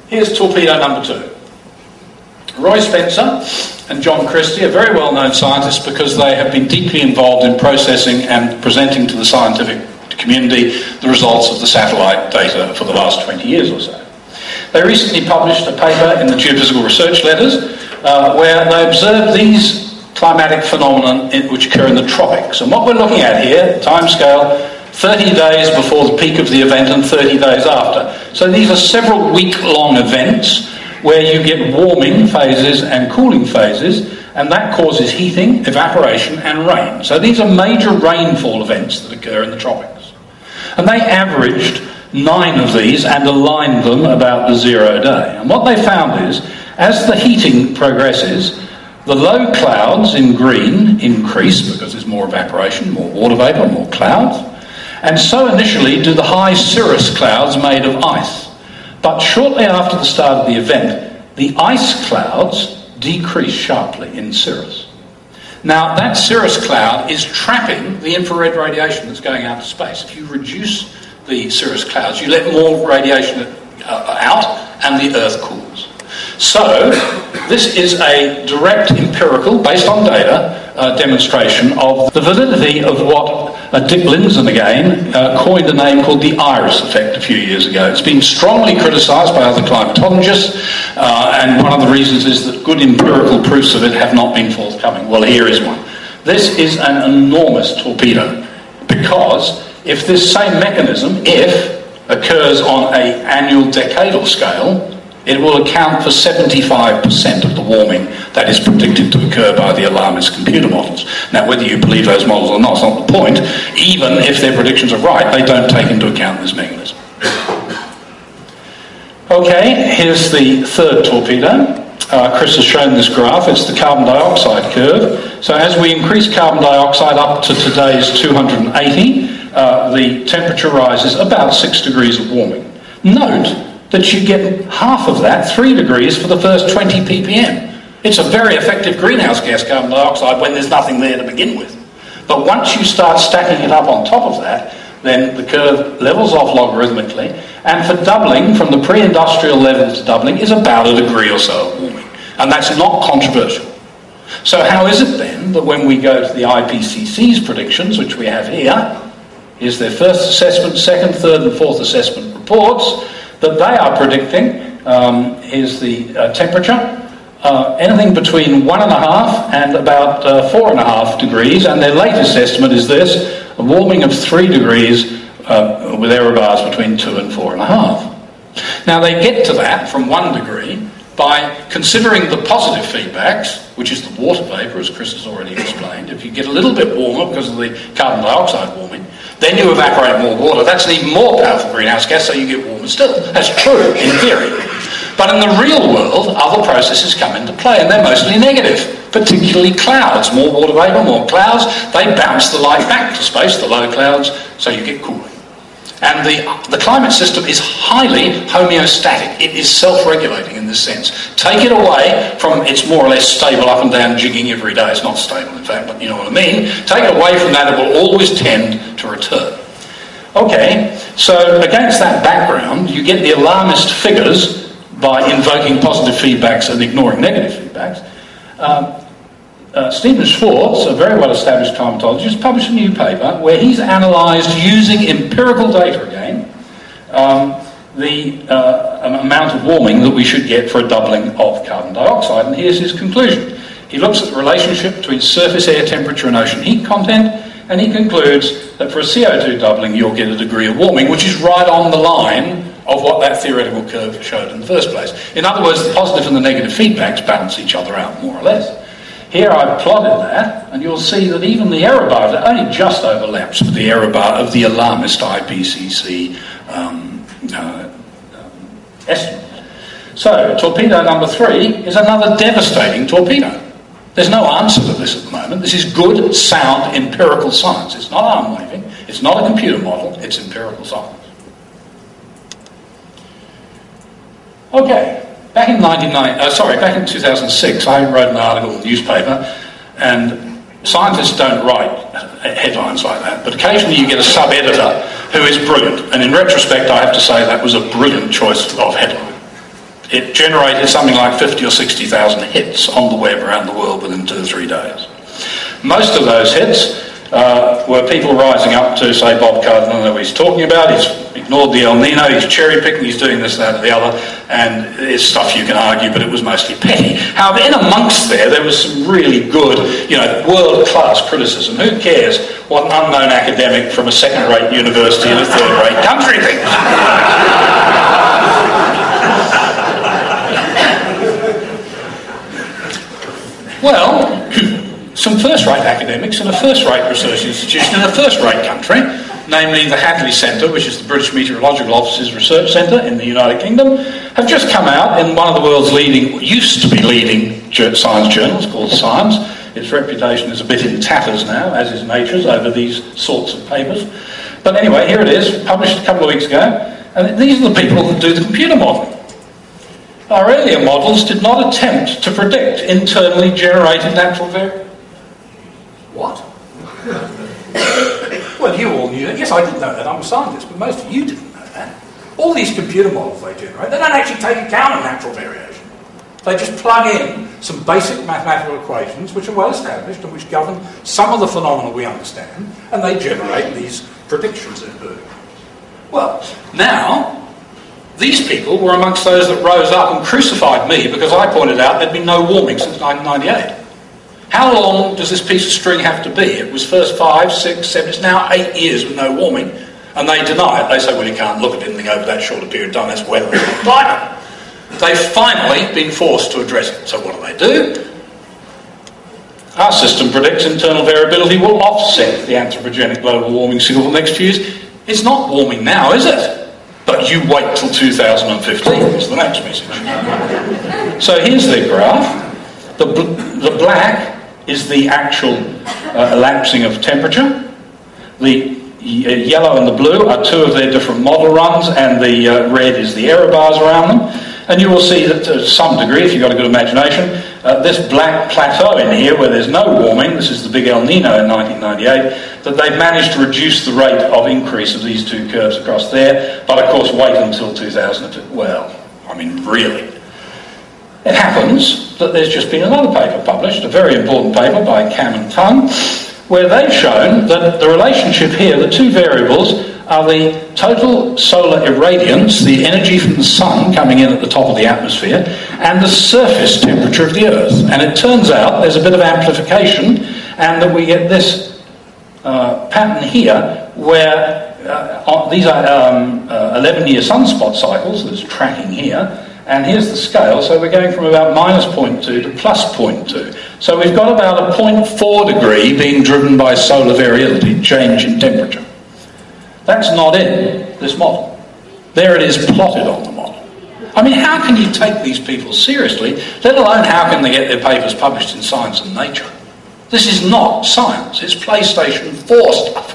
Here's torpedo number 2. Roy Spencer and John Christie are very well-known scientists because they have been deeply involved in processing and presenting to the scientific community the results of the satellite data for the last 20 years or so. They recently published a paper in the Geophysical Research Letters where they observed these climatic phenomena which occur in the tropics. And what we're looking at here, timescale, 30 days before the peak of the event and 30 days after. So these are several week-long events where you get warming phases and cooling phases, and that causes heating, evaporation and rain. So these are major rainfall events that occur in the tropics. And they averaged 9 of these and aligned them about the 0 day. And what they found is, as the heating progresses, the low clouds in green increase because there's more evaporation, more water vapour, more clouds. And so initially do the high cirrus clouds made of ice. But shortly after the start of the event, the ice clouds decrease sharply in cirrus. Now, that cirrus cloud is trapping the infrared radiation that's going out to space. If you reduce the cirrus clouds, you let more radiation out and the Earth cools. So, this is a direct empirical, based on data, demonstration of the validity of what Dick Lindzen again coined a name called the iris effect a few years ago. It's been strongly criticised by other climatologists, and one of the reasons is that good empirical proofs of it have not been forthcoming. Well, here is one. This is an enormous torpedo, because if this same mechanism, occurs on an annual decadal scale, it will account for 75% of the warming that is predicted to occur by the alarmist computer models. Now, whether you believe those models or not is not the point. Even if their predictions are right, they don't take into account this mechanism. Okay, here's the third torpedo. Chris has shown this graph. It's the carbon dioxide curve. So as we increase carbon dioxide up to today's 280, the temperature rises about 6 degrees of warming. Note that you get half of that, 3 degrees, for the first 20 ppm. It's a very effective greenhouse gas, carbon dioxide, when there's nothing there to begin with. But once you start stacking it up on top of that, then the curve levels off logarithmically, and for doubling, from the pre-industrial level to doubling, is about a degree or so of warming. And that's not controversial. So how is it then that when we go to the IPCC's predictions, which we have here, is their first assessment, second, third and fourth assessment reports, that they are predicting is the temperature, anything between 1.5 and about 4.5 degrees, and their latest estimate is this, a warming of 3 degrees with error bars between 2 and 4.5. Now they get to that from 1 degree by considering the positive feedbacks, which is the water vapour, as Chris has already explained. If you get a little bit warmer because of the carbon dioxide warming, then you evaporate more water. That's an even more powerful greenhouse gas, so you get warmer still. That's true, in theory. But in the real world, other processes come into play, and they're mostly negative, particularly clouds. More water vapour, more clouds, they bounce the light back to space, the low clouds, so you get cooling. And the climate system is highly homeostatic. It is self-regulating in this sense. Take it away from it's more or less stable up and down jigging every day. It's not stable, in fact, but you know what I mean. Take it away from that, it will always tend to return. Okay, so against that background, you get the alarmist figures by invoking positive feedbacks and ignoring negative feedbacks. Stephen Schwartz, a very well-established climatologist, published a new paper where he's analysed, using empirical data again, the amount of warming that we should get for a doubling of carbon dioxide. And here's his conclusion. He looks at the relationship between surface air temperature and ocean heat content, and he concludes that for a CO2 doubling, you'll get a degree of warming, which is right on the line of what that theoretical curve showed in the first place. In other words, the positive and the negative feedbacks balance each other out, more or less. Here I've plotted that, and you'll see that even the error bar only just overlaps with the error bar of the alarmist IPCC estimate. So, torpedo number 3 is another devastating torpedo. There's no answer to this at the moment. This is good, sound, empirical science. It's not arm-waving, it's not a computer model, it's empirical science. Okay. Back in 2006, I wrote an article in the newspaper, and scientists don't write headlines like that, but occasionally you get a sub-editor who is brilliant, and in retrospect I have to say that was a brilliant choice of headline. it generated something like 50 or 60,000 hits on the web around the world within 2 or 3 days. Most of those hits were people rising up to say Bob Carter doesn't know what he's talking about, he's ignored the El Nino, he's cherry-picking, he's doing this, that, or the other, and it's stuff you can argue, but it was mostly petty. However, in amongst there was some really good, world-class criticism. Who cares what an unknown academic from a second-rate university in a third-rate country thinks? Well, some first-rate academics in a first-rate research institution in a first-rate country, namely the Hadley Centre, which is the British Meteorological Office's research centre in the United Kingdom, have just come out in one of the world's used to be leading science journals called Science. Its reputation is a bit in tatters now, as is Nature's, over these sorts of papers. But anyway, here it is, published a couple of weeks ago, and these are the people that do the computer modelling. Our earlier models did not attempt to predict internally generated natural variables. What? Well, you all knew that. Yes, I did know that. I'm a scientist, but most of you didn't know that. All these computer models they generate, they don't actually take account of natural variation. They just plug in some basic mathematical equations which are well established and which govern some of the phenomena we understand, and they generate these predictions in bird. Well, now, these people were amongst those that rose up and crucified me because I pointed out there'd been no warming since 1998. How long does this piece of string have to be? It was first 5, 6, 7, it's now 8 years with no warming. And they deny it. They say, well, you can't look at anything over that short a period of time, that's weather and climate. They've finally been forced to address it. So what do? Our system predicts internal variability will offset the anthropogenic global warming signal for the next few years. It's not warming now, is it? But you wait till 2015 is the next message. So here's the graph. The black is the actual elapsing of temperature. The yellow and the blue are two of their different model runs, and the red is the error bars around them. And you will see that to some degree, if you've got a good imagination, this black plateau in here where there's no warming, this is the big El Nino in 1998, that they've managed to reduce the rate of increase of these two curves across there, but of course wait until 2000. Well, I mean really. It happens that there's just been another paper published, a very important paper by Cam and Tung, where they've shown that the relationship here, the two variables, are the total solar irradiance, the energy from the sun coming in at the top of the atmosphere, and the surface temperature of the Earth. And it turns out there's a bit of amplification, and that we get this pattern here, where these are 11-year sunspot cycles that's tracking here, and here's the scale, so we're going from about minus 0.2 to plus 0.2. So we've got about a 0.4 degree being driven by solar variability, change in temperature. That's not in this model. There it is plotted on the model. I mean, how can you take these people seriously, let alone how can they get their papers published in Science and Nature? This is not science, it's PlayStation 4 stuff.